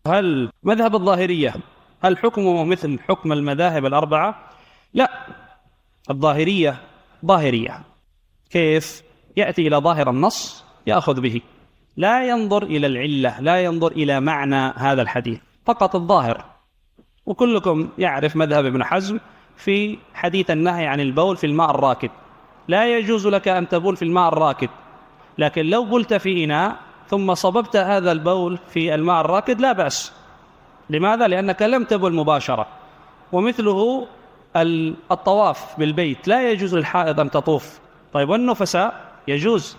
هل مذهب الظاهرية هل حكمه مثل حكم المذاهب الأربعة؟ لا، الظاهرية ظاهرية. كيف؟ يأتي إلى ظاهر النص يأخذ به، لا ينظر إلى العلة، لا ينظر إلى معنى هذا الحديث، فقط الظاهر. وكلكم يعرف مذهب ابن حزم في حديث النهي عن البول في الماء الراكد. لا يجوز لك أن تبول في الماء الراكد، لكن لو بلت في إناء ثم صببت هذا البول في الماء الراكد لا بأس. لماذا؟ لأنك لم تبل مباشرة. ومثله الطواف بالبيت، لا يجوز للحائض أن تطوف. طيب والنفساء يجوز.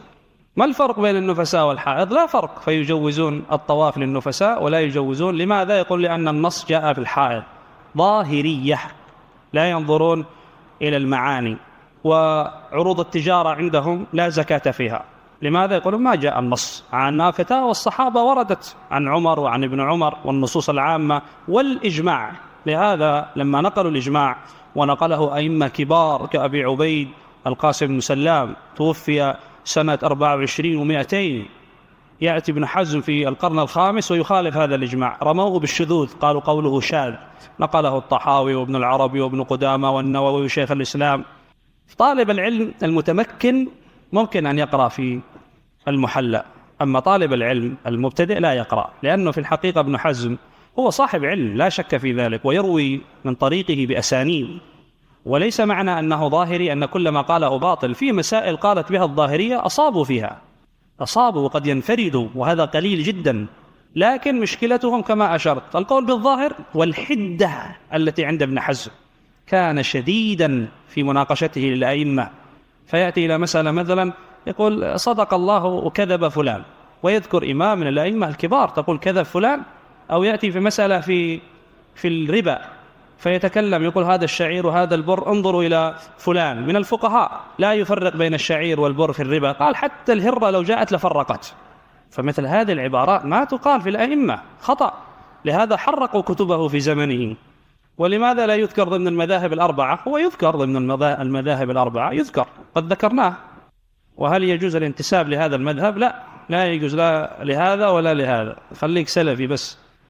ما الفرق بين النفساء والحائض؟ لا فرق، فيجوزون الطواف للنفساء ولا يجوزون. لماذا؟ يقول لأن النص جاء في الحائض. ظاهرية، لا ينظرون إلى المعاني. وعروض التجارة عندهم لا زكاة فيها. لماذا؟ يقولون ما جاء النص عن فتاوى الصحابة وردت عن عمر وعن ابن عمر والنصوص العامة والإجماع. لهذا لما نقلوا الإجماع ونقله أئمة كبار كأبي عبيد القاسم بن سلام، توفي سنة 24 و200، يأتي ابن حزم في القرن الخامس ويخالف هذا الإجماع، رموه بالشذوذ، قالوا قوله شاذ. نقله الطحاوي وابن العربي وابن قدامة والنووي وشيخ الإسلام. طالب العلم المتمكن ممكن أن يقرأ في المحلى، أما طالب العلم المبتدئ لا يقرأ، لأنه في الحقيقة ابن حزم هو صاحب علم لا شك في ذلك، ويروي من طريقه بأسانيد. وليس معنى أنه ظاهري أن كل ما قاله باطل. في مسائل قالت بها الظاهرية أصابوا فيها، أصابوا وقد ينفردوا، وهذا قليل جدا. لكن مشكلتهم كما أشرت القول بالظاهر والحدة التي عند ابن حزم. كان شديدا في مناقشته للأئمة، فيأتي إلى مسألة مثلا يقول صدق الله وكذب فلان، ويذكر إمام من الأئمة الكبار تقول كذب فلان. أو يأتي في مسألة في الربا فيتكلم يقول هذا الشعير وهذا البر، انظروا إلى فلان من الفقهاء لا يفرق بين الشعير والبر في الربا، قال حتى الهرة لو جاءت لفرقت. فمثل هذه العبارات ما تقال في الأئمة، خطأ. لهذا حرقوا كتبه في زمنه. ولماذا لا يذكر ضمن المذاهب الأربعة؟ هو يذكر ضمن المذاهب الأربعة، يذكر، قد ذكرناه. وهل يجوز الانتساب لهذا المذهب؟ لا، لا يجوز لا لهذا ولا لهذا. خليك سلفي بس.